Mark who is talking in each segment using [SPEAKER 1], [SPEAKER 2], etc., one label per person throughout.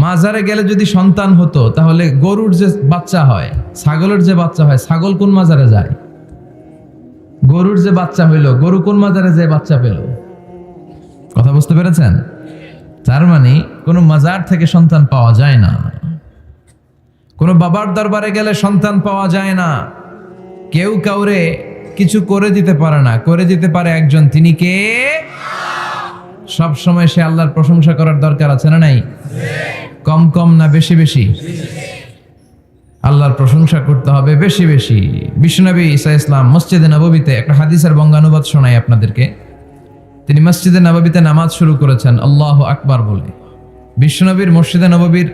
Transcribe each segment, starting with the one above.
[SPEAKER 1] মাজারে গেলে যদি সন্তান হতো তাহলে গরুর যে বাচ্চা হয়, ছাগলের যে বাচ্চা হয়, ছাগল কোন মাজারে যায়? গরুর যে বাচ্চা হইলো, গরু কোন মাজারে যে বাচ্চা পেল? কথা বুঝতে পেরেছেন? তার মানে কোনো মাজার থেকে সন্তান পাওয়া যায় না, কোনো বাবার দরবারে গেলে সন্তান পাওয়া যায় না। কেউ কাউরে কিছু করে দিতে পারে না, করে দিতে পারে একজন, তিনি কে? সব সময় সে আল্লাহর প্রশংসা করার দরকার আছে না নাই? কম কম না বেশি বেশি? আল্লাহর প্রশংসা করতে হবে বেশি বেশি। বিশ্বনবী ঈসা ইসলাম মসজিদে নববীতে একটা হাদিসের বঙ্গানুবাদ শোনাই আপনাদেরকে। তিনি মসজিদে নববীতে নামাজ শুরু করেছেন আল্লাহু আকবার বলে। বিশ্বনবীর মসজিদে নববীর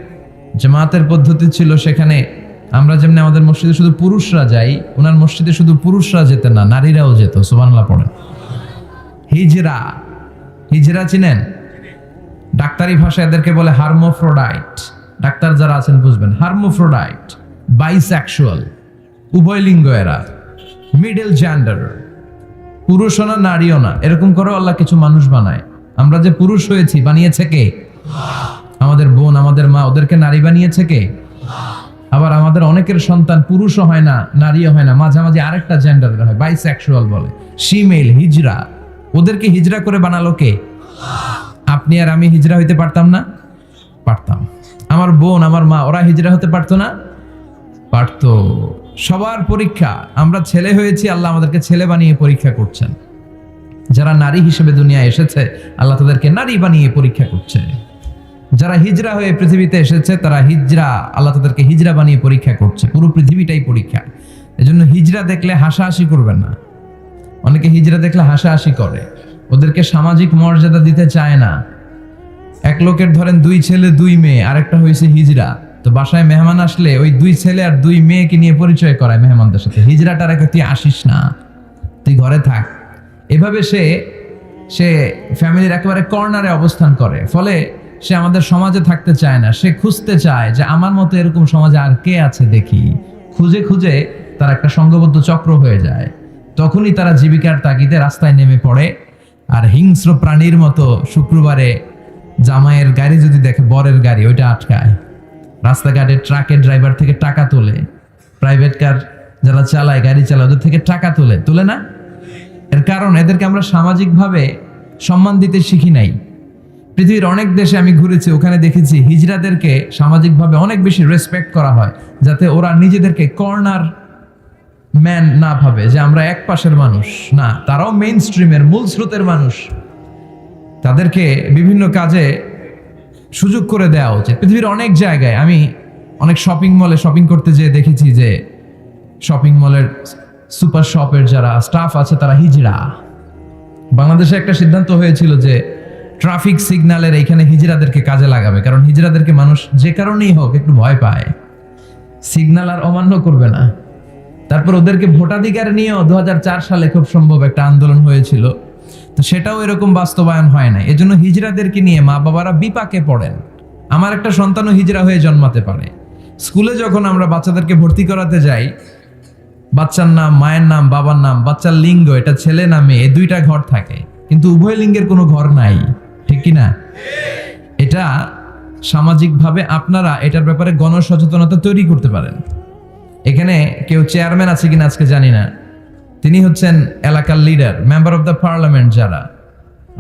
[SPEAKER 1] জামাতের পদ্ধতি ছিল, সেখানে আমরা যেমনি আমাদের মসজিদে শুধু পুরুষরা যাই, ওনার মসজিদে শুধু পুরুষরা যেতেন না, নারীরাও যেত। সুবহানাল্লাহ পড়েন। হিজরা, হিজরা চিনেন? ডাক্তারি ভাষায় এদেরকে বলে হার্মোফ্রোডাইট। ডাক্তার যারা আছেন বুঝবেন, হার্মোফ্রোডাইট, বাইসেক্সুয়াল, উভয় লিঙ্গ এরা, মিডল জেন্ডার, পুরুষও না নারীও না, এরকম করে আল্লাহ কিছু মানুষ বানায়। আমরা যে পুরুষ হয়েছি বানিয়েছে কে? আমাদের বোন, আমাদের মা, ওদেরকে নারী বানিয়েছে কে? আবার আমাদের অনেকের সন্তান পুরুষও হয় না, নারীও হয় না, মাঝামাঝি আরেকটা জেন্ডারের হয়, বাইসেক্সুয়াল বলে, শিমেল, হিজরা। ওদেরকে হিজরা করে বানালো কে? আপনি আর আমি হিজরা হইতে পারতাম না? পারতাম। আমার বোন, আমার মা, ওরা হিজরা হতে পারতো না? পারতো। সবার পরীক্ষা, আমরা ছেলে হয়েছি, আল্লাহ আমাদেরকে ছেলে বানিয়ে পরীক্ষা করছেন। যারা নারী হিসেবে দুনিয়ায় এসেছে, আল্লাহ তাদেরকে নারী বানিয়ে পরীক্ষা করছে। যারা হিজরা হয়ে পৃথিবীতে এসেছে, তারা হিজরা, আল্লাহ তাদেরকে হিজরা বানিয়ে পরীক্ষা করছে। পুরো পৃথিবীটাই পরীক্ষা। এজন্য হিজরা দেখলে হাসাহাসি করবেন না। অনেকে হিজরা দেখলে হাসাহাসি করে, ওদেরকে সামাজিক মর্যাদা দিতে চায় না। এক লোকের ধরেন 2 ছেলে 2 মেয়ে, আরেকটা হয়েছে হিজরা, তো বাসায় মেহমান আসলে ওই 2 ছেলে আর 2 মেয়েকে নিয়ে পরিচয় করায় মেহমানদের সাথে। হিজরাটা রেখে তুই আসিস না, তুই ঘরে থাক। এভাবে সে ফ্যামিলির একেবারে কর্নারে অবস্থান করে। ফলে সে আমাদের সমাজে থাকতে চায় না। সে খুঁজতে চায় যে আমার মতো এরকম সমাজে আর কে আছে দেখি। খুঁজে খুঁজে তার একটা সংঘবদ্ধ চক্র হয়ে যায়। তখনই তারা জীবিকার তাগিদে রাস্তায় নেমে পড়ে। আর হিংস্র প্রাণীর মতো শুক্রবারে জামাইয়ের গাড়ি যদি দেখে, বরের গাড়ি, ওইটা আটকায়। রাস্তাঘাটে ট্রাকের ড্রাইভার থেকে টাকা তোলে, প্রাইভেট কার যারা চালায়, গাড়ি চালায়, ওদের থেকে টাকা তোলে না? এর কারণ এদেরকে আমরা সামাজিকভাবে সম্মান দিতে শিখি নাই। পৃথিবীর অনেক দেশে আমি ঘুরেছি, ওখানে দেখেছি হিজড়াদেরকে সামাজিকভাবে অনেক বেশি রেসপেক্ট করা হয়, যাতে ওরা নিজেদেরকে কর্নার ম্যান না ভাবে যে আমরা এক পাশের মানুষ। না, তারাও মেইন স্ট্রিমের, মূল স্রোতের মানুষ। তাদেরকে বিভিন্ন কাজে সুযোগ করে দেওয়া উচিত। পৃথিবীর অনেক জায়গায় আমি অনেক শপিং মলে শপিং করতে যেয়ে দেখেছি যে শপিং মলের সুপার শপের যারা স্টাফ আছে তারা হিজড়া। বাংলাদেশে একটা সিদ্ধান্ত হয়েছিল যে ট্রাফিক সিগন্যালের এইখানে হিজড়াদেরকে কাজে লাগাবে, কারণ হিজড়াদেরকে মানুষ যে কারণেই হোক একটু ভয় পায়, সিগন্যাল আর অমান্য করবে না। তারপর ওদেরকে ভোটাধিকার নিয়েও 2004 সালে খুব সম্ভব একটা আন্দোলন হয়েছিল, তো সেটাও এরকম বাস্তবায়ন হয় না। এজন্য হিজড়াদেরকে নিয়ে মা বাবারা বিপাকে পড়েন। আমার একটা সন্তানও হিজড়া হয়ে জন্মাতে পারে। স্কুলে যখন আমরা বাচ্চাদেরকে ভর্তি করাতে যাই, বাচ্চার নাম, মায়ের নাম, বাবার নাম, বাচ্চার লিঙ্গ, এটা ছেলে না মেয়ে, 2টা ঘর থাকে, কিন্তু উভয় লিঙ্গের কোনো ঘর নাই, ঠিক কিনা? এটা সামাজিকভাবে আপনারা এটার ব্যাপারে গণসচেতনতা তৈরি করতে পারেন। এখানে কেউ চেয়ারম্যান আছে কিনা আজকে জানি না, তিনি হচ্ছেন এলাকার leader, member of the parliament.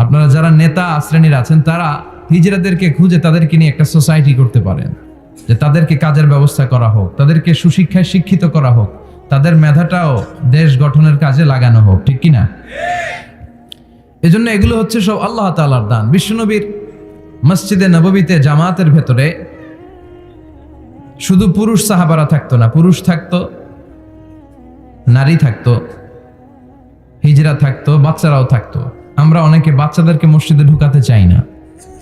[SPEAKER 1] আপনারা যারা নেতা শ্রেণীর আছেন, তারা হিজড়াদেরকে খুঁজে তাদেরকে নিয়ে একটা সোসাইটি করতে পারেন, যে তাদেরকে কাজের ব্যবস্থা করা হোক, তাদেরকে সুশিক্ষায় শিক্ষিত করা হোক, তাদের মেধাটাও দেশ গঠনের কাজে লাগানো হোক, ঠিক কিনা? এজন্য এগুলো হচ্ছে সব আল্লাহ তাআলার দান। বিশ্বনবীর মসজিদে নববীতে জামাতের ভেতরে শুধু পুরুষ সাহাবারা থাকতো না, পুরুষ থাকতো, নারী থাকতো, হিজড়া থাকতো, বাচ্চারাও থাকতো। আমরা অনেকে বাচ্চাদেরকে মসজিদে ঢুকাতে চাই না,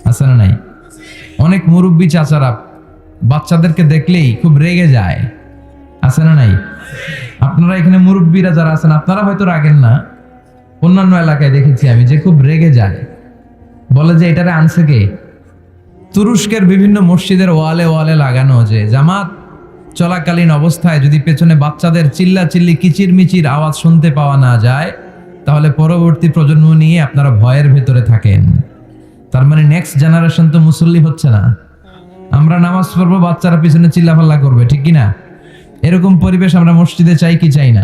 [SPEAKER 1] আছে না নাই? অনেক মুরব্বী চাচারা বাচ্চাদেরকে দেখলেই খুব রেগে যায়, আছে না নাই? আপনারা এখানে মুরব্বীরা যারা আছেন, আপনারা হয়তো রাগেন না, অন্যান্য এলাকায় দেখেছি আমি যে খুব রেগে যায়, বলে যে এটারে আনছে কে? তুরস্কের বিভিন্ন মসজিদের ওয়ালে ওয়ালে লাগানো যে জামাত চলাকালীন অবস্থায় যদি পেছনে বাচ্চাদের চিল্লাচিল্লি, কিচিরমিচির আওয়াজ শুনতে পাওয়া না যায়, তাহলে পরবর্তী প্রজন্ম নিয়ে আপনারা ভয়ের ভেতরে থাকেন। তার মানে নেক্সট জেনারেশন তো মুসল্লি হচ্ছে না। আমরা নামাজ পড়বো, বাচ্চারা পিছনে চিল্লাফাল্লা করবে, ঠিক কিনা? এরকম পরিবেশ আমরা মসজিদে চাই কি চাই না?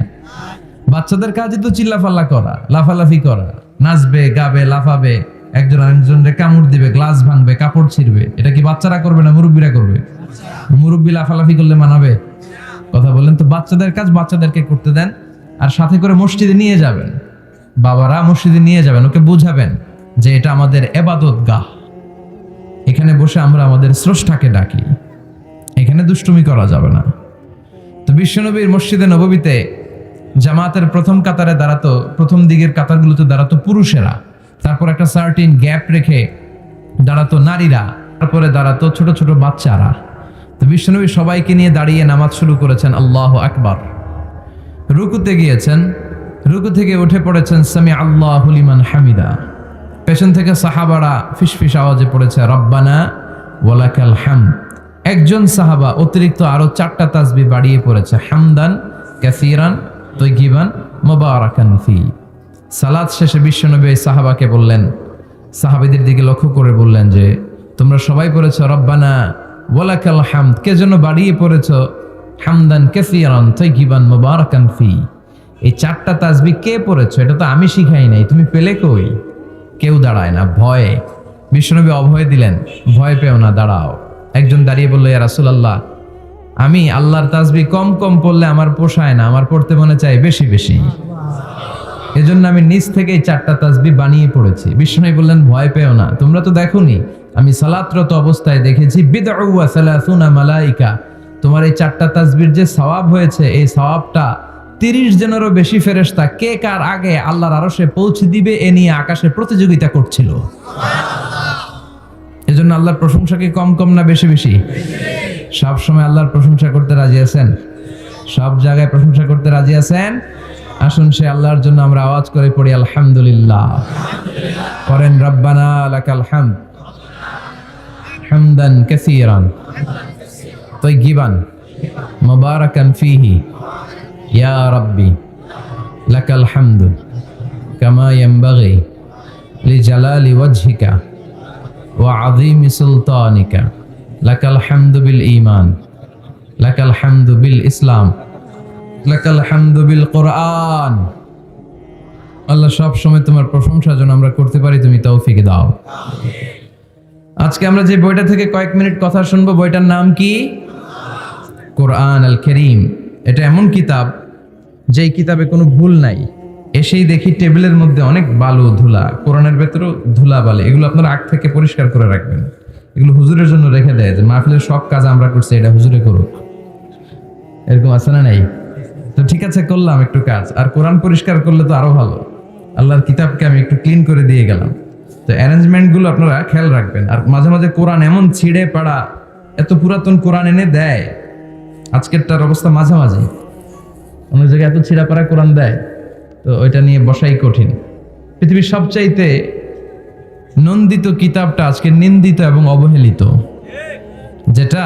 [SPEAKER 1] বাচ্চাদের কাজে তো চিল্লাফাল্লা করা, লাফালাফি করা, নাচবে, গাবে, লাফাবে, একজন আরেকজনকে কামড় দিবে, গ্লাস ভাঙবে, কাপড় ছিঁড়বে। এটা কি বাচ্চারা করবে না মুরব্বীরা করবে? মুরব্বী লাফালাফি করলে মানাবে? কথা বলেন তো। বাচ্চাদের কাজ বাচ্চাদেরকে করতে দেন, আর সাথে করে মসজিদে নিয়ে যাবেন, বাবারা মসজিদে নিয়ে যাবেন, ওকে বুঝাবেন যে এটা আমাদের ইবাদত গাহ, এখানে বসে আমরা আমাদের স্রষ্টাকে ডাকি, এখানে দুষ্টুমি করা যাবে না। তো বিশ্বনবীর মসজিদে নববীতে জামাতের প্রথম কাতারে দাঁড়াতো, প্রথম দিকের কাতারগুলোতে দাঁড়াতো পুরুষেরা, তারপর একটা সার্টিন গ্যাপ রেখে দাঁড়াতো নারীরা, তারপরে দাঁড়াতো ছোট ছোট বাচ্চারা। তো বিশ্বনবী সবাইকে নিয়ে দাঁড়িয়ে নামাজ শুরু করেছেন, আল্লাহু আকবার। রুকুতে গিয়েছেন, রুকু থেকে উঠে পড়েছেন সামি আল্লাহু লিমান হামিদা। পেছন থেকে সাহাবারা ফিসফিস আওয়াজে পড়েছে রব্বানা ওয়ালাকাল হামদ। একজন সাহাবা অতিরিক্ত আরো 4টা তাসবিহ বাড়িয়ে পড়েছে, হামদান কাসীরান তাইয়িবান মুবারাকান ফি। সালাত শেষে বিশ্বনবী সাহাবাকে বললেন, সাহাবীদের দিকে লক্ষ্য করে বললেন যে তোমরা সবাই পড়েছো রব্বানা ওয়ালাকাল হামদ, কে যেন বাড়িয়ে পড়েছো হামদান কাসীরান তাইয়িবান মুবারাকান ফি। এই 4টা তাসবিহ কে পড়েছো? এটা তো আমি শিখাই নাই, তুমি পেলে কই? কেউ দাঁড়ায় না, ভয়ে। বিশ্বনবী অভয় দিলেন, ভয় পেও না, দাঁড়াও। একজন দাঁড়িয়ে বলল, ইয়া রাসূলুল্লাহ, আমি আল্লাহর তাসবিহ কম কম পড়লে আমার পোষায় না, আমার পড়তে মনে চাই বেশি বেশি, এজন্য আমি নিজ থেকেই 4টা তাসবিহ বানিয়ে পড়েছি। বিশ্বনবী বললেন, ভয় পেও না, তোমরা তো দেখোনি, আমি সালাতরত অবস্থায় দেখেছি বিদউ ওয়া সালাসুনা মালাইকা, তোমার এই 4টা তাসবিহর যে সওয়াব হয়েছে, এই সওয়াবটা 30 জনেরও বেশি ফেরেশতা কে কার আগে আল্লাহর আরশে পৌঁছে দিবে এ নিয়ে আকাশে প্রতিযোগিতা করছিল। এজন্য আল্লাহর প্রশংসা কি কম কম না বেশি বেশি? সব সময় আল্লাহর প্রশংসা করতে রাজি আছেন? সব জায়গায় প্রশংসা করতে রাজি আছেন? আসুন সে আল্লাহর জন্য আমরা আওয়াজ করে পড়ি আলহামদুলিল্লাহ। করেন রব্বানা লাকাল হামদ হামদান কাসীরান তাইয়িবান মুবারাকান ফীহি ইয়া রাব্বি লাকাল হামদু কামা ইয়ানবাগি লিজালালি ওয়াজহিকা ওয়া আযীমি সুলতানিকা লাকাল হামদু বিল ঈমান লাকাল হামদু বিল ইসলাম লাকাল হামদু বিল কোরআন। আল্লাহ সব সময় তোমার প্রশংসা যেন আমরা করতে পারি, তুমি তৌফিক দাও। আজকে আমরা যে বইটা থেকে কয়েক মিনিট কথা শুনবো, বইটার নাম কি? কোরআন আল কারীম। এটা এমন কিতাব যেই কিতাবে কোনো ভুল নাই। এসেই দেখি টেবিলের মধ্যে অনেক বালু ধুলা, কোরআনের ভেতরেও ধুলা বালে, এগুলো আপনারা আগ থেকে পরিষ্কার করে রাখবেন। এগুলো হুজুরের জন্য রেখে দেয় যে মাহফিলের সব কাজ আমরা করছি, এটা হুজুরে করুক, এরকম আছে না নাই? তো ঠিক আছে, করলাম একটু কাজ, আর কোরআন পরিষ্কার করলে তো আরো ভালো। আল্লাহর কিতাবকে আমি একটু ক্লিন করে দিয়ে গেলাম। তো অ্যারেঞ্জমেন্ট গুলো আপনারা খেয়াল রাখবেন। আর মাঝে মাঝে কোরআন এমন ছিঁড়ে পাড়া, এত পুরাতন কোরআন এনে দেয়, আজকেরটার অবস্থা মাঝামাঝি, অন্য জায়গায় এত ছিঁড়া পাড়া কোরআন দেয়, তো ওইটা নিয়ে বসাই কঠিন। পৃথিবীর সবচাইতে নন্দিত কিতাবটা আজকে নিন্দিত এবং অবহেলিত, যেটা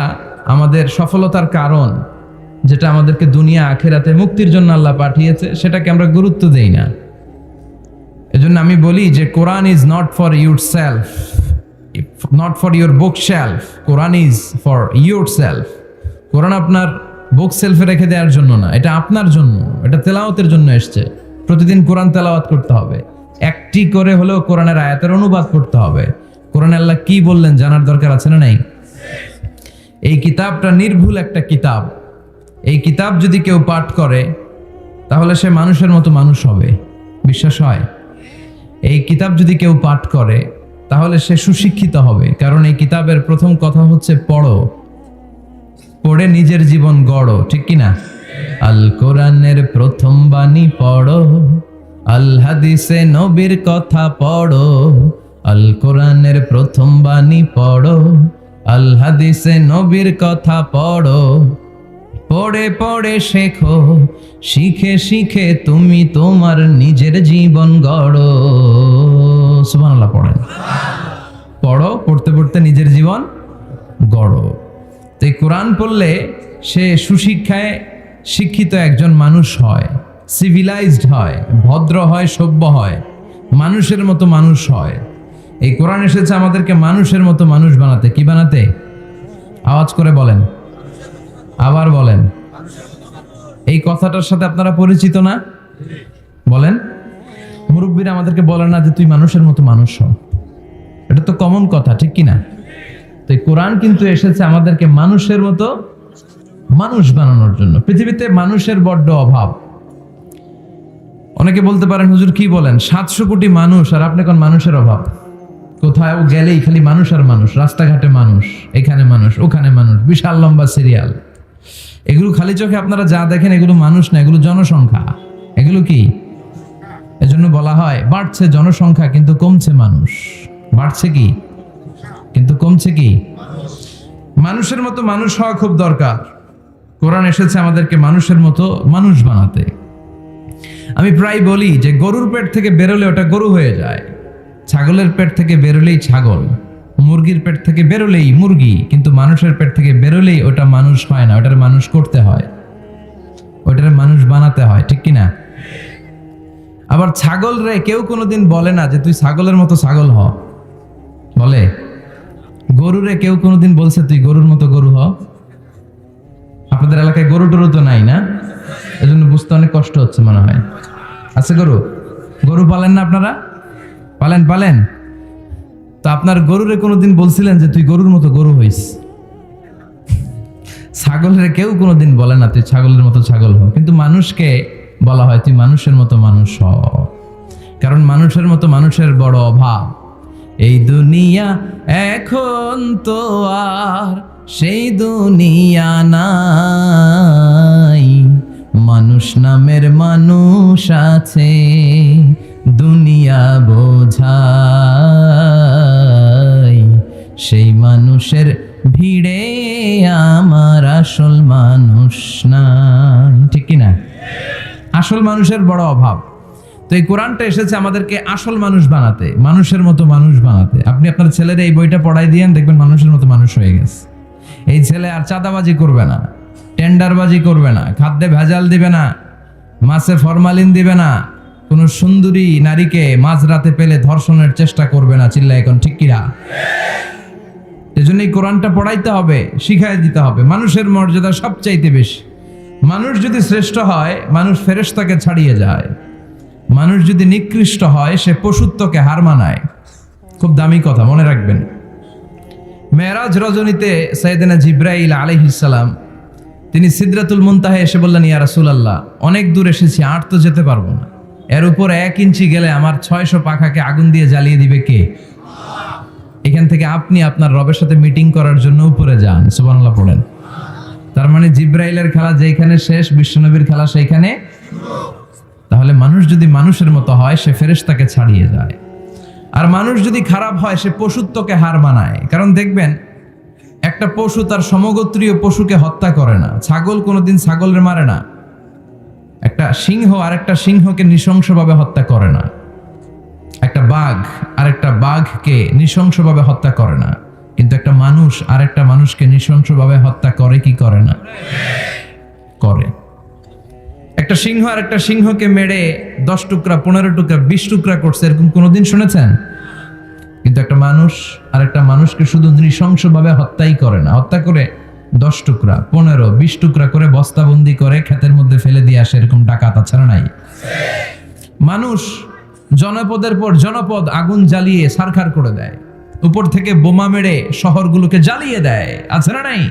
[SPEAKER 1] আমাদের সফলতার কারণ, যেটা আমাদেরকে দুনিয়া আখিরাতে মুক্তির জন্য আল্লাহ পাঠিয়েছে, সেটাকে আমরা গুরুত্ব দেই না। এজন্য আমি বলি যে Quran is not for your self, not for your book shelf, Quran is for your self. Quran আপনার বুক সেলফে রেখে দেওয়ার জন্য না, এটা আপনার জন্য, এটা তেলাওয়াতের জন্য এসছে। প্রতিদিন কোরআন তেলাওয়াত করতে হবে, একটি করে হলেও কোরআনের আয়াতের অনুবাদ করতে হবে। কোরআনে আল্লাহ কি বললেন জানার দরকার আছে না নাই? এই কিতাবটা নির্ভুল একটা কিতাব। এই কিতাব যদি কেউ পাঠ করে তাহলে সে মানুষের মতো মানুষ হবে, বিশ্বাস হয়? এই কিতাব যদি কেউ পাঠ করে তাহলে সে সুশিক্ষিত হবে, কারণ এই কিতাবের প্রথম কথা হচ্ছে পড়ো, পড়ে নিজের জীবন গড়ো, ঠিক কিনা? আল কোরআনের প্রথম বাণী পড়ো, আল হাদিসে নবীর কথা পড়ো। আল কোরআনের প্রথম বাণী পড়ো, আল হাদিসে নবীর কথা পড়ো। পড়ে পড়ে শেখো, শিখে শিখে তুমি তোমার নিজের জীবন গড়ো। সুবহানাল্লাহ পড়েন। পড়ো, পড়তে পড়তে নিজের জীবন গড়ো। তো এই কোরআন পড়লে সে সুশিক্ষায় শিক্ষিত একজন মানুষ হয়, সিভিলাইজড হয়, ভদ্র হয়, সভ্য হয়, মানুষের মতো মানুষ হয়। এই কোরআন এসেছে আমাদেরকে মানুষের মতো মানুষ বানাতে। কি বানাতে? আওয়াজ আওয়াজ করে বলেন, আবার বলেন। এই কথাটার সাথে আপনারা পরিচিত না? বলেন। মুরব্বীরা আমাদেরকে বলে না যে তুই মানুষের মতো মানুষ হ, এটা তো কমন কথা, ঠিক কিনা? তো এই কোরআন কিন্তু এসেছে আমাদেরকে মানুষের মতো মানুষ বানানোর জন্য। পৃথিবীতে মানুষের বড্ড অভাব। অনেকে বলতে পারেন, হুজুর কি বলেন, 700 কোটি মানুষ আর আপনি কোন মানুষের অভাব? কোথাও গেলেই খালি মানুষ আর মানুষ, রাস্তাঘাটে মানুষ, এখানে মানুষ, ওখানে মানুষ, বিশাল লম্বা সিরিয়াল। এগুলো খালি চোখে আপনারা যা দেখেন এগুলো মানুষ না, এগুলো জনসংখ্যা। এগুলো কি? এজন্য বলা হয় বাড়ছে জনসংখ্যা কিন্তু কমছে মানুষ। বাড়ছে কি কিন্তু কমছে কি? মানুষের মতো মানুষ হওয়া খুব দরকার। কোরআন এসেছে আমাদেরকে মানুষের মতো মানুষ বানাতে। আমি প্রায় বলি যে গরুর পেট থেকে বেরোলে ওটা গরু হয়ে যায়, ছাগলের পেট থেকে বেরোলেই ছাগল, মুরগির পেট থেকে বেরোলেই মুরগি, কিন্তু মানুষের পেট থেকে বেরোলেই ওটা মানুষ হয় না, ওটার মানুষ করতে হয়, ওটার মানুষ বানাতে হয়, ঠিক কিনা? আবার ছাগল রে কেউ কোনোদিন বলে না যে তুই ছাগলের মতো ছাগল হ, বলে? গরুরে কেউ কোনোদিন বলছে তুই গরুর মতো গরু হ? আপনাদের এলাকায় গরু টরু তো নাই না, এজন্য বুঝতে অনেক কষ্ট হচ্ছে মনে হয়। আছে গরু? গরু পালেন না আপনারা? পালেন? তো আপনার গরুরে কোনোদিন বলছিলেন যে তুই গরুর মতো গরু হইস? ছাগলের কেউ কোনোদিন বলে না তুই ছাগলের মতো ছাগল হ, কিন্তু মানুষকে বলা হয় তুই মানুষের মতো মানুষ হ। কারণ মানুষের মতো মানুষের বড় অভাব। এই দুনিয়া এখন তো আর সেই দুনিয়া নাই, মানুষ নামের মানুষ আছে দুনিয়া বোঝাই, সেই মানুষের ভিড়ে আমার আসল মানুষ নাই, ঠিক কিনা? আসল মানুষের বড় অভাব। তো এই কোরআনটা এসেছে আমাদেরকে আসল মানুষ বানাতে, মানুষের মতো মানুষ বানাতে। আপনি আপনার ছেলের এই বইটা পড়াই দিয়েন, দেখবেন মানুষের মতো মানুষ হয়ে গেছে। এই ছেলে আর চাঁদাবাজি করবে না, টেন্ডারবাজি করবে না, খাদ্যে ভেজাল দিবে না, মাছে ফরমালিন দিবে না, কোনো সুন্দরী নারীকে মাঝরাতে পেলে ধর্ষণের চেষ্টা করবে না। চিল্লা এখন ঠিক কিনা? এজন্য এই কোরআনটা পড়াইতে হবে, শিখাই দিতে হবে। মানুষের মর্যাদা সবচাইতে বেশি। মানুষ যদি শ্রেষ্ঠ হয় মানুষ ফেরেশতাকে ছাড়িয়ে যায়, মানুষ যদি নিকৃষ্ট হয় সে পশুত্বকে হার মানায়। খুব দামি কথা, মনে রাখবেন। মেরাজ রজনীতে সাইয়েদনা জিব্রাইল আলাইহিস সালাম তিনি সিদরাতুল মুনতাহা এসে বললেন, ইয়া রাসূলুল্লাহ, অনেক দূর এসেছি, আর তো যেতে পারবো না, এর উপর 1 ইঞ্চি গেলে আমার 600 পাখাকে আগুন দিয়ে জ্বালিয়ে দিবে কে? এখান থেকে আপনি আপনার রবের সাথে মিটিং করার জন্য উপরে যান। সুবহানাল্লাহ পড়েন। তার মানে জিব্রাইলের খেলা যেখানে শেষ, বিশ্বনবীর খেলা সেইখানে। তাহলে মানুষ যদি মানুষের মতো হয় সে ফেরেশতাকে ছাড়িয়ে যায়, আর মানুষ যদি খারাপ হয় সে পশুত্বকে হার মানায়। কারণ দেখবেন একটা পশু তার সমগোত্রীয় পশুকে হত্যা করে না, ছাগল কোনোদিন ছাগলের মারে না, একটা সিংহ আর একটা সিংহকে নৃশংসভাবে হত্যা করে না, একটা বাঘ আর একটা বাঘকে নৃশংসভাবে হত্যা করে না, কিন্তু একটা মানুষ আর একটা মানুষকে নৃশংসভাবে হত্যা করে কি করে না? করে। একটা সিংহ আর একটা সিংহকে মেরে 10 টুকরা, 15 টুকরা, 20 টুকরা করছে, এরকম কোনোদিন শুনেছেন? কিন্তু একটা মানুষ আর একটা মানুষকে শুধু নৃশংসভাবে হত্যাই করে না, হত্যা করে 10 টুকরা, 15, 20 টুকরা করে বস্তাবন্দি করে ক্ষেতের মধ্যে ফেলে দিয়ে আসে, এরকম ডাকাত আছে না নাই? মানুষ জনপদের পর জনপদ আগুন জ্বালিয়ে ছারখার করে দেয়, উপর থেকে বোমা মেরে শহরগুলোকে জ্বালিয়ে দেয়, আছে না নাই?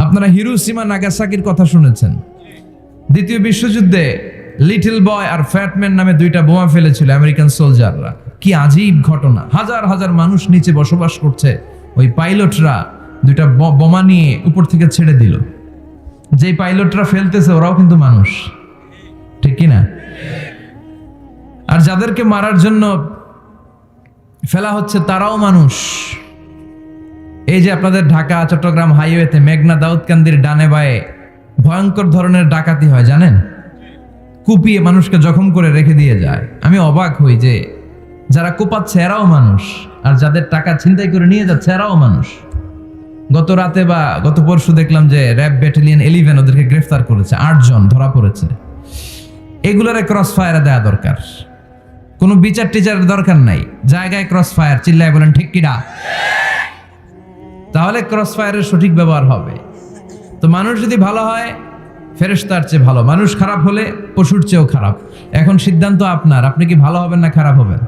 [SPEAKER 1] আপনারা হিরোশিমা নাগাসাকির কথা শুনেছেন। দ্বিতীয় বিশ্বযুদ্ধে লিটল বয় আর ফ্যাটম্যান নামে 2টা বোমা ফেলেছিল আমেরিকান সোলজাররা। কি আজীব ঘটনা! হাজার হাজার মানুষ নিচে বসবাস করছে, ওই পাইলটরা 2টা বোমা নিয়ে উপর থেকে ছেড়ে দিল। যেই পাইলটরা ফেলতেছে ওরাও কিন্তু মানুষ, ঠিক কিনা? আর যাদেরকে মারার জন্য ফেলা হচ্ছে তারাও মানুষ। এই যে আপনাদের ঢাকা চট্টগ্রাম হাইওয়েতে মেঘনা দাউদকান্দির ডানে বায়ে ভয়ঙ্কর ধরনের ডাকাতি হয় জানেন? কুপিয়ে মানুষকে জখম করে রেখে দিয়ে যায়। আমি অবাক হই যে যারা কোপাচ্ছে এরাও মানুষ, আর যাদের টাকা ছিনতাই করে নিয়ে যাচ্ছে এরাও মানুষ। গত রাতে বা গত পরশু দেখলাম যে র্যাব ব্যাটালিয়ন 11 ওদেরকে গ্রেফতার করেছে, 8 জন ধরা পড়েছে। এগুলোরে ক্রস ফায়ারে দেওয়া দরকার, কোনো বিচার টিচারের দরকার নাই, জায়গায় ক্রস ফায়ার। চিল্লায় বলেন ঠিক কিনা? তাহলে ক্রস ফায়ারের সঠিক ব্যবহার হবে। তো মানুষ যদি ভালো হয় ফেরেশতার চেয়ে ভালো, মানুষ খারাপ হলে পশুর চেয়েও খারাপ। এখন সিদ্ধান্ত আপনার, আপনি কি ভালো হবেন না খারাপ হবেন?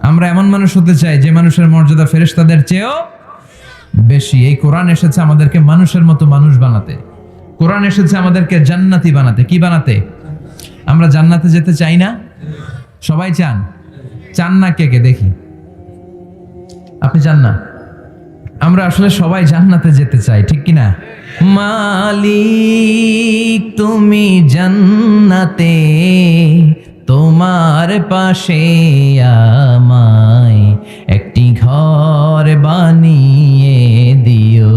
[SPEAKER 1] আমরা এমন মানুষ হতে চাই যে মানুষের মর্যাদা ফেরেশতাদের চেয়েও বেশি। এই কোরআন এসেছে আমাদেরকে মানুষের মতো মানুষ বানাতে, কোরআন এসেছে আমাদেরকে জান্নাতি বানাতে। কি বানাতে? আমরা জান্নাতে যেতে চাই না? সবাই চান? চান না কে কে দেখি? আপনি চান না? আমরা আসলে সবাই জান্নাতে যেতে চাই, ঠিক কি না? মালিক তুমি জান্নাতে, তোমার পাশে আমায় একটি ঘর বানিয়ে দিও,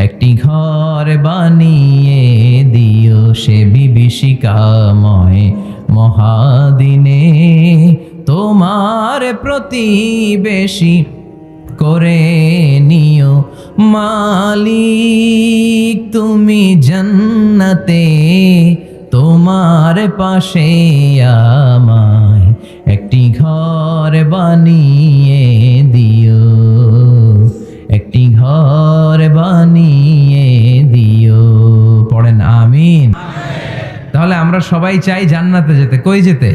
[SPEAKER 1] একটি ঘর বানিয়ে দিও সে বিভীষিকাময় মহাদিনে, তোমার প্রতিবেশী করে নিও। মালিক তুমি জান্নাতে, তোমার পাশে আমায় একটি ঘর বানিয়ে দিও, একটি ঘর বানিয়ে দিও। পড়েন আমিন। তাহলে আমরা সবাই চাই জান্নাতে যেতে। কই যেতে?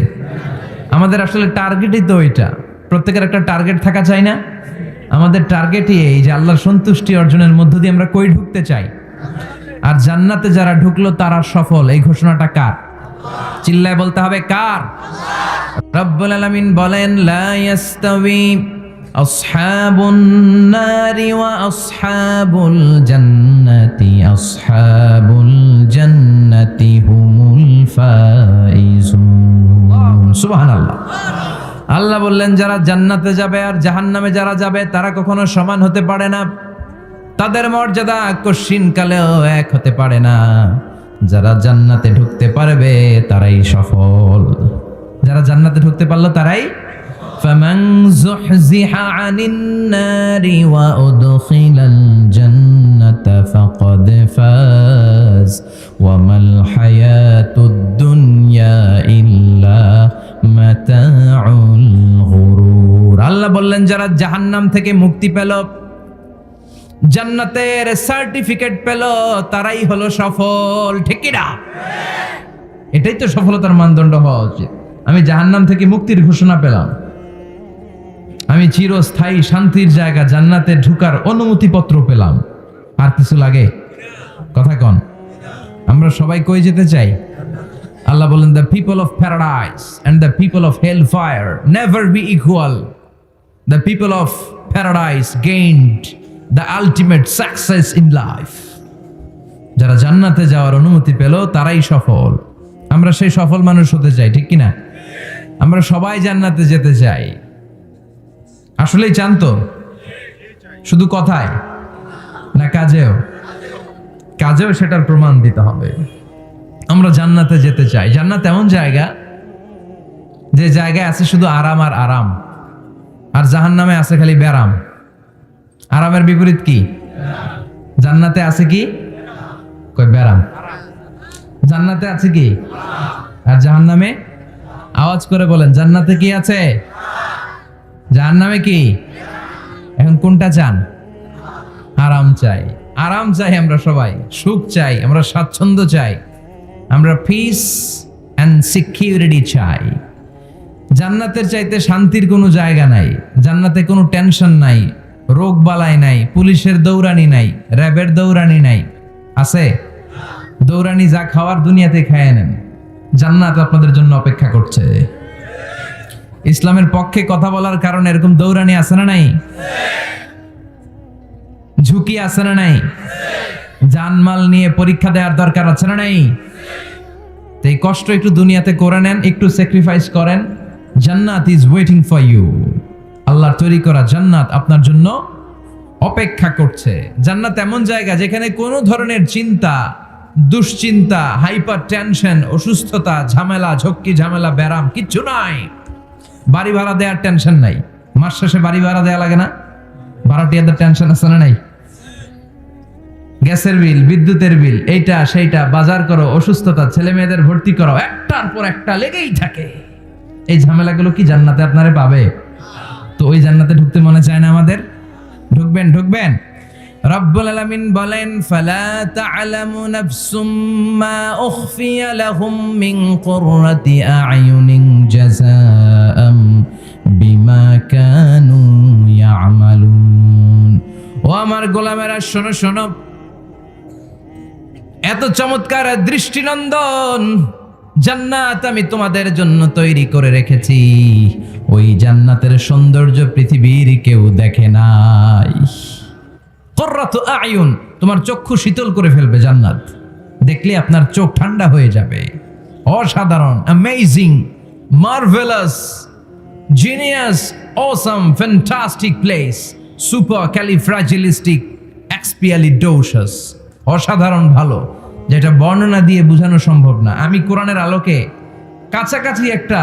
[SPEAKER 1] আমাদের আসলে টার্গেটই তো ওইটা। প্রত্যেকের একটা টার্গেট থাকা চাই না? আমাদের টার্গেটই এই যে আল্লাহর সন্তুষ্টি অর্জনের মধ্য দিয়ে আমরা কই ঢুকতে চাই। আর জান্নাতে যারা ঢুকলো তারা সফল, এই ঘোষণাটা কার? চিল্লায় বলতে হবে কার? রব্বুল আলামিন বলেন লা ইয়াস্তাবি আসহাবুন নারি ওয়া আসহাবুল জান্নাতি, আসহাবুল জান্নাতি হুমুল ফাইজুন। সুবহানাল্লাহ। আল্লাহ বললেন যারা জান্নাতে যাবে আর জাহান্নামে যারা যাবে তারা কখনো সমান হতে পারে না, তাদের মর্যাদা কশিনকালেও এক হতে পারে না। যারা জান্নাতে ঢুকতে পারবে তারাই সফল, যারা জান্নাতে ঢুকতে পারলো তারাই। ফামান যুহজিহা আনিন নারি ওয়া উদখিলাল জান্নাতা ফাকাদ ফাজ ওয়া মাল হায়াতুদ দুনিয়া ইল্লা মাতাউল গুরুর। আল্লাহ বললেন যারা জাহান্নাম থেকে মুক্তি পেল, জান্নাতের সার্টিফিকেট পেল, তারাই হলো সফল, ঠিক কি না? এটাই তো সফলতার মানদণ্ড হওয়া উচিত। আমি জাহান্নাম থেকে মুক্তির ঘোষণা পেলাম, আমি চিরস্থায়ী শান্তির জায়গা জান্নাতে ঢুকার অনুমতিপত্র পেলাম, আর কিছু লাগে? কথা কন। আমরা সবাই কই যেতে চাই? আল্লাহ বলেন the people of paradise and the people of hellfire never be equal. The people of paradise gained the ultimate success in life. যারা জান্নাতে যাওয়ার অনুমতি পেল তারাই সফল। আমরা সেই সফল মানুষ হতে চাই, ঠিক কি না? আমরা সবাই জান্নাতে যেতে চাই। আসলেই চান তো? শুধু কথায় না কাজেও? কাজেও সেটার প্রমাণ দিতে হবে। আমরা জান্নাতে যেতে চাই। জান্নাত এমন জায়গা যে জায়গায় আছে শুধু আরাম আর আরাম, আর জাহান্নামে আছে খালি ব্যারাম। আরামের বিপরীত কি? জান্নাতে আছে কি? কই ব্যারাম। জান্নাতে আছে কি? আর জাহান্নামে? আওয়াজ করে বলেন জান্নাতে কি আছে? জাহান্নামে কি? এখন কোনটা চান? আরাম চাই। আরাম চাই আমরা সবাই, সুখ চাই, আমরা স্বাচ্ছন্দ্য চাই, আমরা পিস এন্ড সিকিউরিটি চাই। জান্নাতের চাইতে শান্তির কোনো জায়গা নাই। জান্নাতে কোনো টেনশন নাই, রোগ বালাই নাই, পুলিশের দৌড়ানি নাই, র্যাবের দৌড়ানি নাই। আছে? দৌড়ানি যা খাওয়ার দুনিয়াতে খায় নেন, জান্নাত আপনাদের জন্য অপেক্ষা করছে। ইসলামের পক্ষে কথা বলার কারণে এরকম দৌড়ানি আছে না নাই? ঝুঁকি আছে না নাই? জানমাল নিয়ে পরীক্ষা দেওয়ার দরকার আছে না নাই? তো এই কষ্ট একটু দুনিয়াতে করে নেন, একটু স্যাক্রিফাইস করেন, জান্নাত ইজ ওয়েটিং ফর ইউ। আল্লাহর তৈরি করা জান্নাত আপনার জন্য অপেক্ষা করছে। জান্নাত এমন জায়গা যেখানে কোনো ধরনের চিন্তা, দুশ্চিন্তা, হাইপার টেনশন, অসুস্থতা, ঝামেলা, ঝক্কি ঝামেলা, ব্যারাম কিচ্ছু নাই। বাড়ি ভাড়া দেওয়ার টেনশন নাই। মাস শেষে বাড়ি ভাড়া দেওয়া লাগে না? ভাড়াটিয়াদের টেনশন আছে না নাই? গ্যাসের বিল, বিদ্যুতের বিল, এইটা সেইটা, বাজার করো, অসুস্থতা, ছেলে মেয়েদের ভর্তি করো, একটার পর একটা লেগেই থাকে। এই ঝামেলাগুলো কি জান্নাতে আপনারে পাবে? তো ওই জান্নাতে ঢুকতে মনে চায় না আমাদের? ঢুকবেন ঢুকবেন। রব্বুল আলামিন বলেন ফালা তা'লামু নাফসুম মা উখফিয়া লাহুম মিন কুররাতি আ'য়ুনিন জাযাআম বিমা কানু ইয়া'মালুন। ও আমার গোলামেরা শোনো শোনো, এত চমৎকার দৃষ্টিনন্দন জান্নাত আমি তোমাদের জন্য তৈরি করে রেখেছি, ওই জান্নাতের সৌন্দর্য পৃথিবীর কেউ দেখে নাই। কুররাতু আ'য়ুন, তোমার চক্ষু শীতল করে ফেলবে জান্নাত, দেখলে আপনার চোখ ঠান্ডা হয়ে যাবে। অসাধারণ, amazing, marvellous, genius, awesome, fantastic place, supercalifragilisticexpialidocious, অসাধারণ ভালো, যেটা বর্ণনা দিয়ে বোঝানো সম্ভব না। আমি কোরআনের আলোকে কাছাকাছি একটা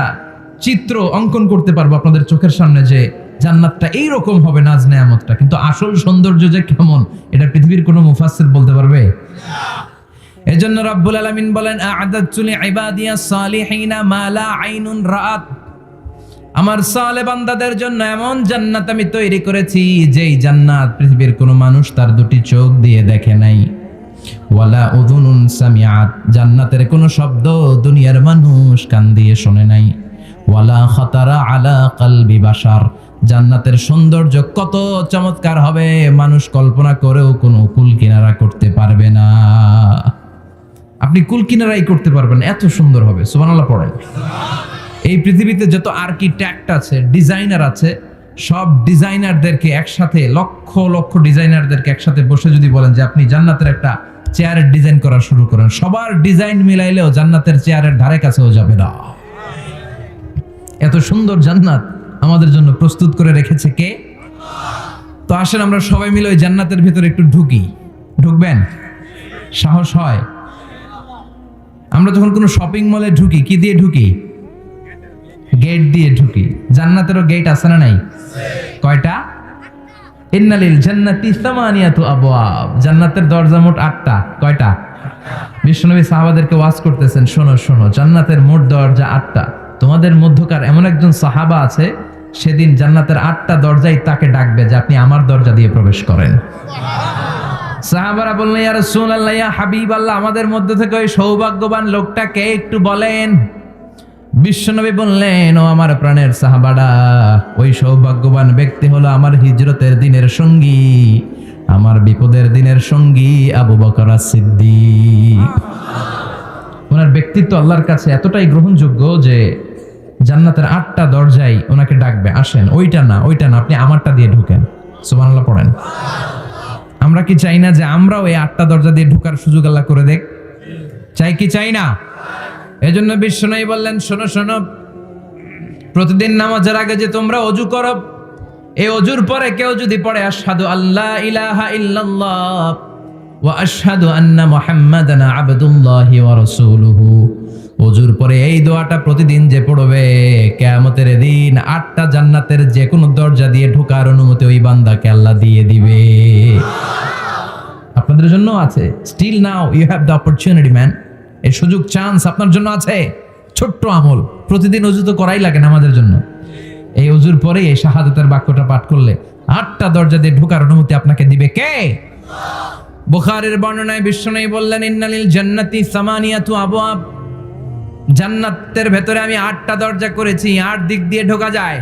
[SPEAKER 1] চিত্র অঙ্কন করতে পারবো আপনাদের চোখের সামনে যে জান্নাতটা এইরকম হবে, নাজ নেয়ামতটা, কিন্তু আসল সৌন্দর্য যে কেমন এটা পৃথিবীর কোনো মুফাসসির বলতে পারবে? এজন্য রাব্বুল আলামিন বলেন আ'আদাতু লিইবাদিয়াস সালিহিনা মা লা আইনুন রাআত, আমার সালেহ বান্দাদের জন্য এমন জান্নাত আমি তৈরি করেছি যেই জান্নাত পৃথিবীর কোনো মানুষ তার দুটি চোখ দিয়ে দেখে নাই। ওয়ালা উযুনুন সামিআত, জান্নাতের কোনো শব্দ দুনিয়ার মানুষ কান দিয়ে শোনে নাই। ওয়ালা খাতারা আলা কলবি বাশার, জান্নাতের সৌন্দর্য কত চমৎকার হবে মানুষ কল্পনা করেও কোনো কুল কিনারা করতে পারবে না। আপনি কুল কিনারাই করতে পারবেন, এত সুন্দর হবে। সুবহানাল্লাহ পড়েন। এই পৃথিবীতে যত আর্কিটেক্ট আছে, ডিজাইনার আছে, সব ডিজাইনারদেরকে একসাথে, লক্ষ লক্ষ ডিজাইনারদেরকে একসাথে বসে যদি বলেন যে আপনি জান্নাতের একটা চেয়ারের ডিজাইন করা শুরু করেন, সবার ডিজাইন মিলাইলেও জান্নাতের চেয়ারের ধারে কাছেও যাবে না। এত সুন্দর জান্নাত আমাদের জন্য প্রস্তুত করে রেখেছে কে? তো আসেন আমরা সবাই মিলে ওই জান্নাতের ভিতরে একটু ঢুকি। ঢুকবেন? সাহস হয়? আমরা যখন কোনো শপিং মলে ঢুকি, কি দিয়ে ঢুকি? গেট দিয়ে ঢুকি। জান্নাতেরও গেট আছে না নাই? কয়টা? ইন্নালিল জান্নাতি সামানিয়াতু আবওয়াব, জান্নাতের দরজা মোট 8টা। কয়টা? বিশ্বনবী সাহাবাদেরকে ওয়াজ করতেছেন, শোনো শোনো, জান্নাতের মোট দরজা 8টা। তোমাদের মধ্যকার এমন একজন সাহাবা আছে, সেদিন জান্নাতের 8টা দরজাই তাকে ডাকবে যে আপনি আমার দরজা দিয়ে প্রবেশ করেন। সাহাবারা বললেন ইয়া রাসূলুল্লাহ, ইয়া হাবিবাল্লাহ, আমাদের মধ্যে থেকে ওই সৌভাগ্যবান লোকটা কে একটু বলেন। বিশ্বনবী বললেন, ও আমার প্রাণের সাহাবারা, ওই সৌভাগ্যবান ব্যক্তি হলো আমার হিজরতের দিনের সঙ্গী, আমার বিপদের দিনের সঙ্গী আবু বকর সিদ্দিক। ওনার ব্যক্তিত্ব আল্লাহর কাছে এতটাই গ্রহণযোগ্য যে জান্নাতের 8টা দরজাই ওনাকে ডাকবে, আসেন। ওইটা না, ওইটা না, আপনি আমারটা দিয়ে ঢুকেন। সুবহানাল্লাহ পড়েন। আমরা কি চাই না যে আমরাও এই 8টা দরজা দিয়ে ঢোকার সুযোগ আল্লাহ করে দেখ? চাই কি চাই না? এজন্য বিশ্বনবী বললেন, শোনো শোনো, প্রতিদিন নামাজের আগে যে তোমরা ওযু করো, এই ওযুর পরে কেউ যদি পড়ে আশহাদু আল্লা ইলাহা ইল্লাল্লাহ ওয়া আশহাদু আন্না মুহাম্মাদান আবদুল্লাহি ওয়া রাসূলুহু, ওযুর পরে এই দোয়াটা প্রতিদিন যে পড়বে, কিয়ামতের দিন 8টা জান্নাতের যে কোনো দরজা দিয়ে ঢোকার অনুমতি ওই বান্দাকে আল্লাহ দিয়ে দিবে। আপনাদের জন্য আছে। Still now you have the opportunity man. এই সুযোগ, চান্স আপনার জন্য আছে। ছোট্ট আমল, প্রতিদিন ওযু তো করাই লাগে না আমাদের জন্য। এই ওযুর পরে এই শাহাদাতের বাক্যটা পাঠ করলে 8টা দরজা দিয়ে ঢোকার অনুমতি আপনাকে দিবে কে? বুখারীর বর্ণনায় বিশ্বনবী বললেন, ইন্নালিল জান্নাতি সামানিয়াতু আবওয়াব, জান্নাতের ভেতরে আমি 8টা দরজা করেছি, 8 দিক দিয়ে ঢোকা যায়।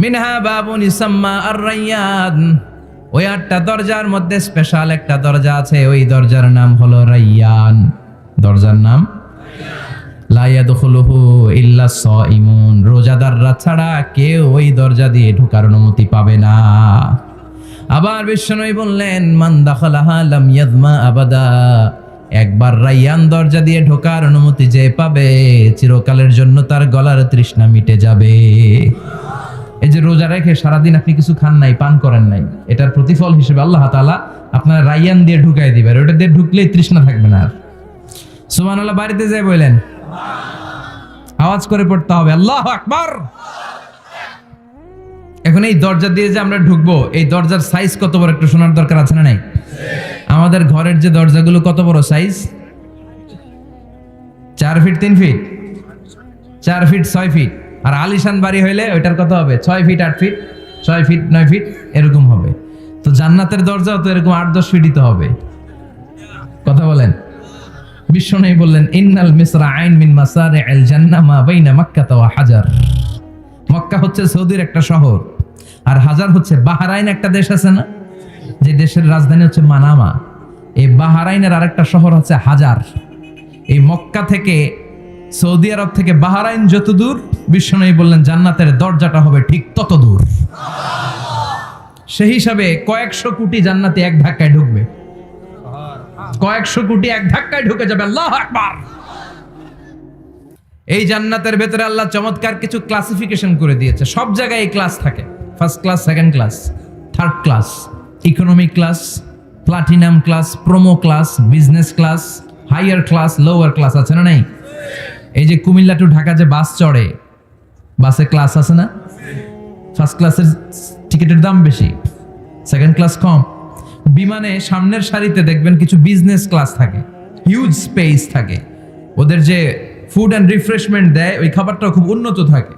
[SPEAKER 1] মিনহা বাবুন ইসাম্মা আর-রায়্যান, ওই 8টা দরজার মধ্যে স্পেশাল একটা দরজা আছে, ওই দরজার নাম হলো রায়্যান। দরজার নাম লা ইয়াদখুলুহু ইল্লা সাইমুন, রোজাদাররা ছাড়া কেউ ওই দরজা দিয়ে ঢোকার অনুমতি পাবে না। আবার বিশ্বনবী বললেন, মান দাখালাহা লাম ইয়াযমা আবাদা, একবার রায়্যান দরজা দিয়ে ঢোকার অনুমতি যে পাবে, চিরকালের জন্য তার গলার তৃষ্ণা মিটে যাবে। এই যে রোজা রেখে সারাদিন আপনি কিছু খান নাই, পান করেন নাই, এটার প্রতিফল হিসেবে আল্লাহ তাআলা আপনার রায়্যান দিয়ে ঢুকাই দিবে। ওটা দিয়ে ঢুকলেই তৃষ্ণা থাকবে না আর। সুবহানাল্লাহ বাড়িতে যাই বলেন, আওয়াজ করে পড়তে হবে আল্লাহু আকবার। এখন এই দরজা দিয়ে যে আমরা ঢুকবো, এই দরজার সাইজ কত বড় একটু শোনার দরকার আছে না নাই? আমাদের ঘরের যে দরজাগুলো কত বড় size? 4 feet 3 feet, 4 feet 6 feet. আর আলিশান বাড়ি হইলে ওইটার কত হবে? 6 ফিট 8 ফিট। 6 ফিট 9 ফিট এরকম হবে। তো জান্নাতের দরজাও তো এরকম 8-10 ফিটই তো হবে। কথা বলেন। বিশ্বনবী বললেন ইন্নাল মিসরাআইন মিন মাসারি'আল জান্নাহ মা বাইনা মক্কা ওয়া হাজার। মক্কা হচ্ছে সৌদির একটা শহর, আর হাজার হচ্ছে বাহরাইন, একটা দেশ আছে না, যে দেশের রাজধানী হচ্ছে মানামা। এই বাহরাইনের আরেকটা শহর হচ্ছে হাজার। এই মক্কা থেকে সৌদি আরব থেকে বাহরাইন যত দূর, বিশ্বনবী বললেন জান্নাতের দরজাটা হবে ঠিক তত দূর। সেই হিসাবে কয়েকশো কোটি জান্নাতে এক ধাক্কায় ঢুকবে, কয়েকশো কোটি এক ধাক্কায় ঢুকে যাবে। আল্লাহু আকবার। এই জান্নাতের ভেতরে আল্লাহ চমৎকার কিছু ক্লাসিফিকেশন করে দিয়েছে। সব জায়গায় এই ক্লাস থাকে, first class, second class, third class, economy class, platinum class, promo class, business class, higher class, lower class, আছে না নাই? এই যে কুমিল্লা টু ঢাকা যে বাস চড়ে, বাসে ক্লাস আছে না? ফার্স্ট ক্লাসের টিকিটের দাম বেশি, সেকেন্ড ক্লাস কম। বিমানে সামনের সারিতে দেখবেন কিছু বিজনেস ক্লাস থাকে, হিউজ স্পেস থাকে, ওদের যে ফুড অ্যান্ড রিফ্রেশমেন্ট দেয় ওই খাবারটাও খুব উন্নত থাকে।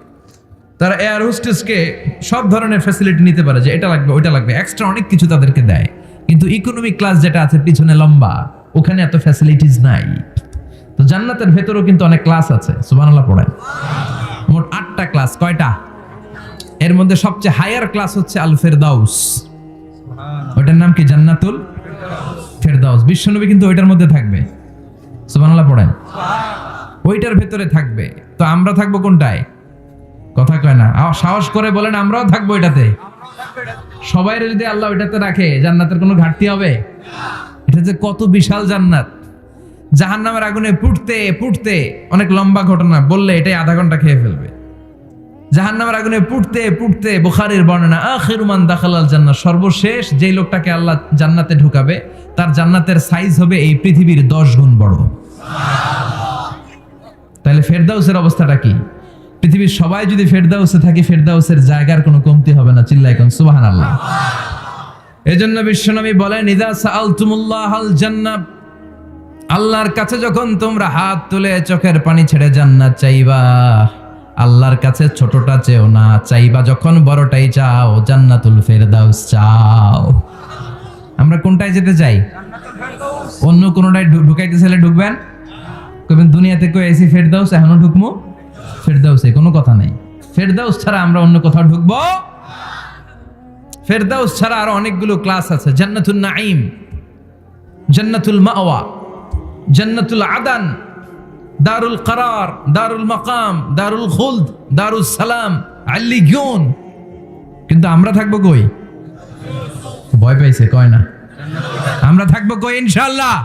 [SPEAKER 1] তারা এয়ার হোস্টেসকে সব ধরনের ফ্যাসিলিটি নিতে পারে, যে এটা লাগবে ওইটা লাগবে, এক্সট্রা অনেক কিছু তাদেরকে দেয়। কিন্তু ইকোনমি ক্লাস যেটা আছে পিছনে লম্বা, ওখানে এত ফ্যাসিলিটিস নাই। তো জান্নাতের ভেতরেও কিন্তু অনেক ক্লাস আছে, সুবহানাল্লাহ পড়েন। মোট 8টা ক্লাস। কয়টা? এর মধ্যে সবচেয়ে হায়ার ক্লাস হচ্ছে আল ফেরদাউস। ওইটার নাম কি? জান্নাতুল ফেরদাউস। বিশ্বনবী কিন্তু ওইটার মধ্যে থাকবে, সুবহানাল্লাহ পড়েন। ওইটার ভেতরে থাকবে। তো আমরা থাকবো কোনটায়? কথা কয় না, সাহস করে বলেন আমরাও থাকবো এটাতে। সবাই যদি আল্লাহ ওইটাতে রাখে, জান্নাতের কোনো ঘাটতি হবে? এটা যে কত বিশাল জান্নাত! জাহান্নামের আগুনে পুড়তে পুড়তে, অনেক লম্বা ঘটনা, বললে এটাই আধা ঘন্টা খেয়ে ফেলবে। জাহান্নামের আগুনে পুড়তে পুড়তে, বুখারীর বর্ণনা, আখিরু মান দাখালাল জান্নাহ, সর্বশেষ যেই লোকটাকে আল্লাহ জান্নাতে ঢুকাবে, তার জান্নাতের সাইজ হবে এই পৃথিবীর 10 গুণ বড়। তাহলে ফেরদাউসের অবস্থাটা কি? পৃথিবীর সবাই যদি ফেরদাউসে থাকে, ফেরদাউসের জায়গার কোনো কমতি হবে না। চিল্লায় কোন সুবহানাল্লাহ। এজন্য বিশ্বনবী বলেন ইযা সাআলতুমুল্লাহাল জান্নাহ, আল্লাহর কাছে যখন তোমরা হাত তুলে চোখের পানি ছেড়ে জান্নাত চাইবা, আল্লাহর কাছে ছোটটা চেও না, চাইবা যখন বড়টাই চাও, জান্নাতুল ফেরদাউস চাও। আমরা কোনটায় যেতে চাই? অন্য কোনটায় ঢুকাইতে চাইলে ঢুকবেন? কইবেন দুনিয়াতে কই এসি ফেরদাউস, এখনো ঢুকমু ফেরদাউসে? কোনো কথা নাই। ফেরদাউস ছাড়া আমরা অন্য কোথাও ঢুকবো? ফেরদাউস ছাড়া আরো অনেকগুলো ক্লাস আছে। জান্নাতুল নাঈম, জান্নাতুল মাওয়া, জান্নাতুল আদান, দারুল করার, দারুল মাকাম, দারুল খুলদ, দারুস সালাম, আল্লিয়ুন। কিন্তু আমরা থাকবো কই? ভয় পাইছে, কয় না। আমরা থাকবো কই? ইনশাআল্লাহ।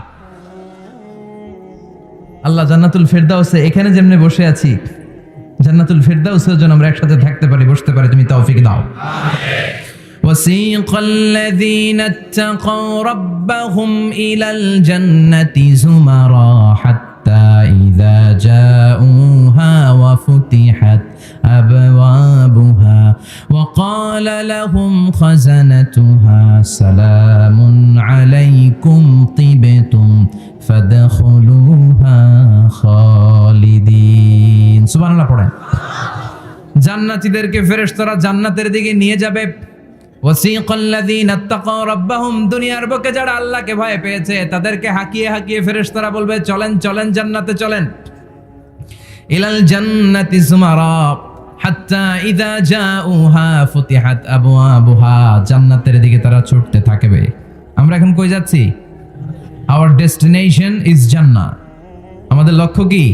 [SPEAKER 1] আল্লাহ জান্নাতুল ফেরদাউসে, এখানে যেমনে বসে আছি, জান্নাতুল ফেরদাউসের জন্য আমরা একসাথে থাকতে পারি, বসতে পারি। তুমি তৌফিক দাও। وسيق الذين اتقوا ربهم إلى الجنة زمرا حتى إذا جاءوها وفتحت أبوابها وقال لهم خزنتها سلام عليكم طبتم فادخلوها خالدين। সুবহানাল্লাহ পড়েন। জান্নাতীদেরকে ফেরেশতারা জান্নাতের দিকে নিয়ে যাবে। ওয়াসিকাল্লাযীনা ইত্তাকাউ রাব্বাহুম, দুনিয়ার বুকে যারা আল্লাহকে ভয় পেয়েছে তাদেরকে হাকিয়ে হাকিয়ে ফেরেশতারা বলবে চলেন চলেন জান্নাতে চলেন। ইলাল জান্নাতি যুমারা হাত্তা ইযা জাউহা ফুতিহাত আবওয়াবুহা, জান্নাতের দিকে তারা ছুটতে থাকবে। আমরা এখন কই যাচ্ছি? আওয়ার ডেস্টিনেশন ইজ জান্নাহ। আমাদের লক্ষ্য কি?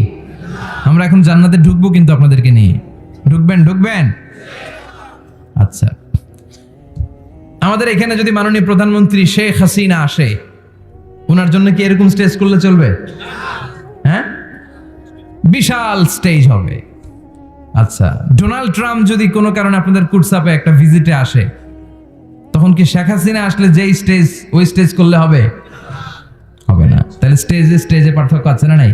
[SPEAKER 1] আমরা এখন জান্নাতে ঢুকবো, কিন্তু আপনাদেরকে নিয়ে। ঢুকবেন? ঢুকবেন? আচ্ছা, আমাদের এখানে যদি মাননীয় প্রধানমন্ত্রী শেখ হাসিনা আসে, ওনার জন্য কি এরকম স্টেজ করলে চলবে? হ্যাঁ, বিশাল স্টেজ হবে। আচ্ছা, ডোনাল্ড ট্রাম্প যদি কোনো কারণে আপনাদের কুটসাপে একটা ভিজিটে আসে, তখন কি শেখ হাসিনা আসলে যেই স্টেজ, ওই স্টেজ করলে হবে? হবে না। তাহলে স্টেজে পার্থক্য আছে না নাই?